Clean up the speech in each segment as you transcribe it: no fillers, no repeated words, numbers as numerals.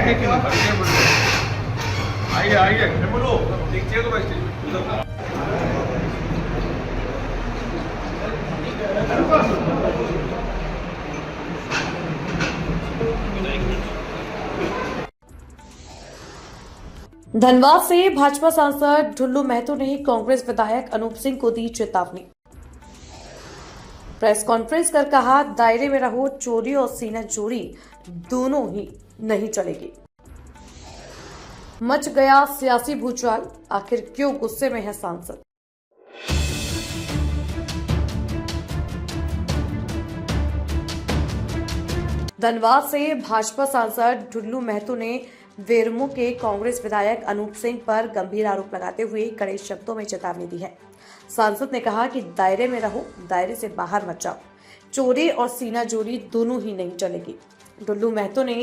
बैठेंगे कि नहीं? आइए आइए बोलो, एक चेयर तो बैठिए उधर। धनबाद से भाजपा सांसद ढुल्लू महतो ने कांग्रेस विधायक अनूप सिंह को दी चेतावनी। प्रेस कॉन्फ्रेंस कर कहा, दायरे में रहो, चोरी और सीना चोरी दोनों ही नहीं चलेगी। मच गया सियासी भूचाल, आखिर क्यों गुस्से में है सांसद? धनबाद से भाजपा सांसद ढुल्लू महतो ने वेरमो के कांग्रेस विधायक अनूप सिंह पर गंभीर आरोप लगाते हुए कड़े शब्दों में चेतावनी दी है। सांसद ने कहा कि दायरे में रहो, दायरे से बाहर मत जाओ, चोरी और सीनाजोरी दोनों ही नहीं चलेगी। ढुल्लू महतो ने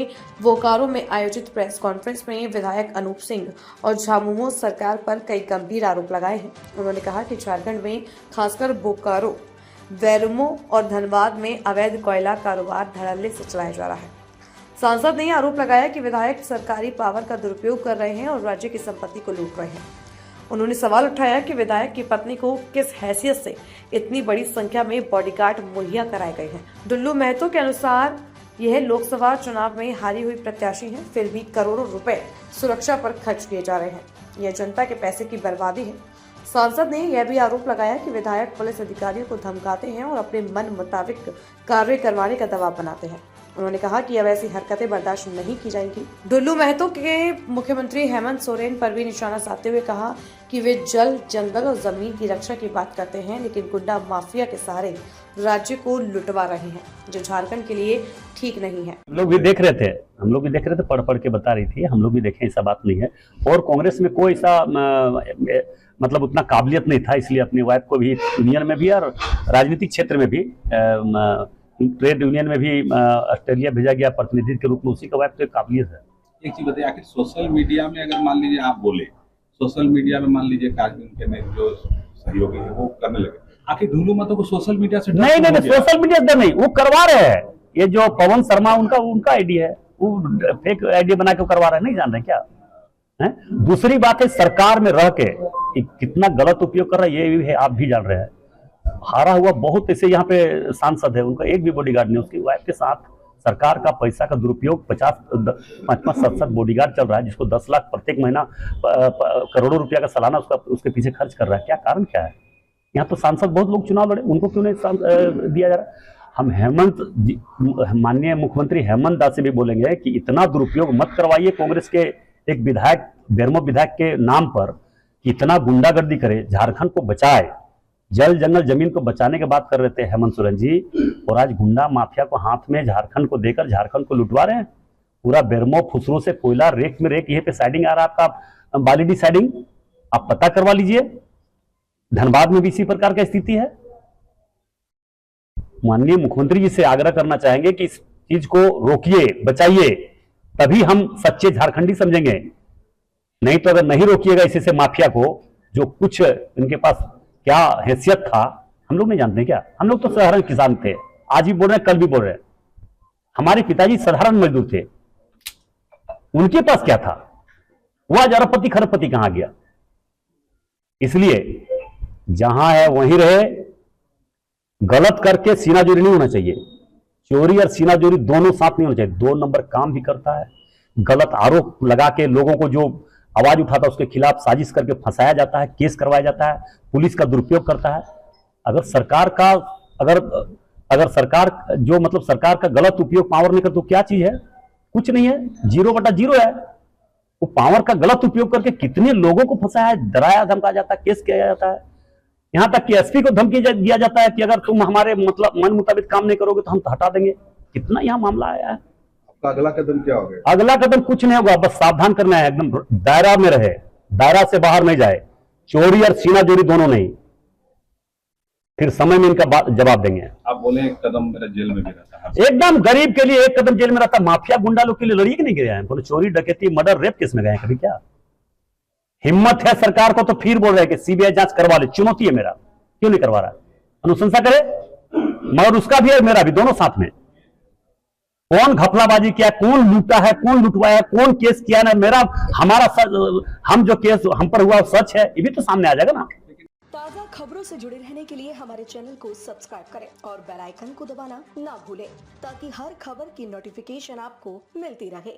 बोकारो में आयोजित प्रेस कॉन्फ्रेंस में विधायक अनूप सिंह और झामुमो सरकार पर कई गंभीर आरोप लगाए हैं। उन्होंने कहा कि झारखंड में खासकर बोकारो, वेरमो और धनबाद में अवैध कोयला कारोबार धड़ल्ले से चलाया जा रहा है। सांसद ने आरोप लगाया कि विधायक सरकारी पावर का दुरुपयोग कर रहे हैं और राज्य की संपत्ति को लूट रहे हैं। उन्होंने सवाल उठाया कि विधायक की पत्नी को किस हैसियत से इतनी बड़ी संख्या में बॉडीगार्ड मुहैया कराए गए हैं। ढुल्लू महतो के अनुसार यह लोकसभा चुनाव में हारी हुई प्रत्याशी हैं, फिर भी करोड़ों रुपए सुरक्षा पर खर्च किए जा रहे हैं। यह जनता के पैसे की बर्बादी है। सांसद ने यह भी आरोप लगाया कि विधायक पुलिस अधिकारियों को धमकाते हैं और अपने मन मुताबिक कार्य करवाने का दबाव बनाते हैं। उन्होंने कहा कि अब ऐसी हरकतें बर्दाश्त नहीं की जाएंगी। ढुल्लू महतो के मुख्यमंत्री हेमंत सोरेन पर भी निशाना साधते हुए कहा कि वे जल, जंगल और जमीन की रक्षा की बात करते हैं, लेकिन गुंडा माफिया के सहारे राज्य को लुटवा रहे हैं, जो झारखंड के लिए ठीक नहीं है। हम लोग भी देख रहे थे, पढ़ पढ़ के बता रही थी, हम लोग भी देखे, ऐसा बात नहीं है। और कांग्रेस में कोई ऐसा मतलब उतना काबिलियत नहीं था, इसलिए अपनी वाइफ को भी यूनियन में भी और राजनीतिक क्षेत्र में भी, ट्रेड यूनियन में भी ऑस्ट्रेलिया भेजा गया प्रतिनिधि के रूप में। उसी का वाइफ तो काबिलियत है। एक चीज बताइए, आखिर सोशल मीडिया में अगर मान लीजिए आप बोले, सोशल मीडिया में मान लीजिए कार्य में जो सहयोगी है वो करने लगे, आखिर ढुल्लू महतो को सोशल मीडिया से नहीं, सोशल मीडिया से नहीं, वो करवा रहे हैं। ये जो पवन शर्मा उनका आईडी है, वो फेक आईडी बना के करवा रहे हैं, नहीं जान रहे क्या है? दूसरी बात है, सरकार में रह के कितना गलत उपयोग कर रहा है ये भी है, आप भी जान रहे हैं। हारा हुआ बहुत ऐसे यहाँ पे सांसद है, उनका एक भी बॉडीगार्ड नहीं। उसकी वाइफ के साथ सरकार का पैसा का दुरुपयोग 50-7 बॉडीगार्ड चल रहा है, जिसको 10 लाख प्रत्येक महीना करोड़ों रुपया का सालाना उसके पीछे खर्च कर रहा है। क्या कारण क्या है? यहाँ तो सांसद बहुत लोग चुनाव लड़े, उनको क्यों नहीं दिया जा रहा? हम माननीय मुख्यमंत्री हेमंत दास से भी बोलेंगे कि इतना दुरुपयोग मत करवाइए कांग्रेस के एक विधायक, बेरमो विधायक के नाम पर, कि इतना गुंडागर्दी करे, झारखंड को बचाए, जल जंगल जमीन को बचाने की बात कर रहे थे हेमंत सोरेन जी, और आज गुंडा माफिया को हाथ में झारखंड को देकर झारखंड को लुटवा रहे हैं। पूरा बेरमो फुसरों से कोयला रेक में रेक, यहीं पे साइडिंग आ रहा है आपका, बालीडी साइडिंग, आप पता करवा लीजिए। धनबाद में भी इसी प्रकार की स्थिति है। माननीय मुख्यमंत्री जी से आग्रह करना चाहेंगे कि इस चीज को रोकिए, बचाइए, तभी हम सच्चे झारखंडी समझेंगे। नहीं तो अगर नहीं रोकिएगा इसी से माफिया को, जो कुछ इनके पास क्या हैसियत था हम लोग नहीं जानते क्या? हम लोग तो साधारण किसान थे, आज भी बोल रहे हैं, कल भी बोल रहे हैं। हमारे पिताजी साधारण मजदूर थे, उनके पास क्या था? वो आज अरबपति खरबपति कहां गया? इसलिए जहां है वहीं रहे। गलत करके सीनाजोरी नहीं होना चाहिए, चोरी और सीनाजोरी दोनों साथ नहीं होना चाहिए। 2 नंबर काम भी करता है। गलत आरोप लगा के लोगों को जो आवाज उठाता है उसके खिलाफ साजिश करके फंसाया जाता है, केस करवाया जाता है, पुलिस का दुरुपयोग करता है। अगर सरकार का अगर सरकार जो मतलब सरकार का गलत उपयोग पावर में कर, तो क्या चीज है? कुछ नहीं है, 0/0 है। वो पावर का गलत उपयोग करके कितने लोगों को फंसाया है, डराया धमकाया जाता है, केस किया जाता है। यहां तक कि एसपी को धमकी दिया जाता है कि अगर तुम हमारे मतलब मन मुताबिक काम नहीं करोगे तो हम हटा देंगे। कितना यहां मामला आया है। अगला कदम क्या होगा? अगला कदम कुछ नहीं होगा, बस सावधान करना है, एकदम दायरा में रहे, दायरा से बाहर नहीं जाए, चोरी और सीनाजोरी दोनों नहीं। फिर समय में इनका जवाब देंगे। आप बोले एक कदम मेरा जेल में भी रहता है, एकदम गरीब के लिए एक कदम जेल में रहता। माफिया गुंडा लोग के लिए लड़िए कि नहीं गए हैं? चोरी डकैती मर्डर रेप केस में गए कभी? क्या हिम्मत है सरकार को? तो फिर बोल रहे हैं कि सीबीआई जांच करवा ले। चुनौती है मेरा, क्यों नहीं करवा रहा है? अनुशंसा करे, मगर उसका भी है मेरा भी, दोनों साथ में। कौन घपलाबाजी किया, कौन लूटा है, कौन लुटवाया, कौन केस किया ना, हमारा हम जो केस हम पर हुआ सच है, ये भी तो सामने आ जाएगा ना। ताज़ा खबरों से जुड़े रहने के लिए हमारे चैनल को सब्सक्राइब करें और बेल आइकन को दबाना ना भूलें, ताकि हर खबर की नोटिफिकेशन आपको मिलती रहे।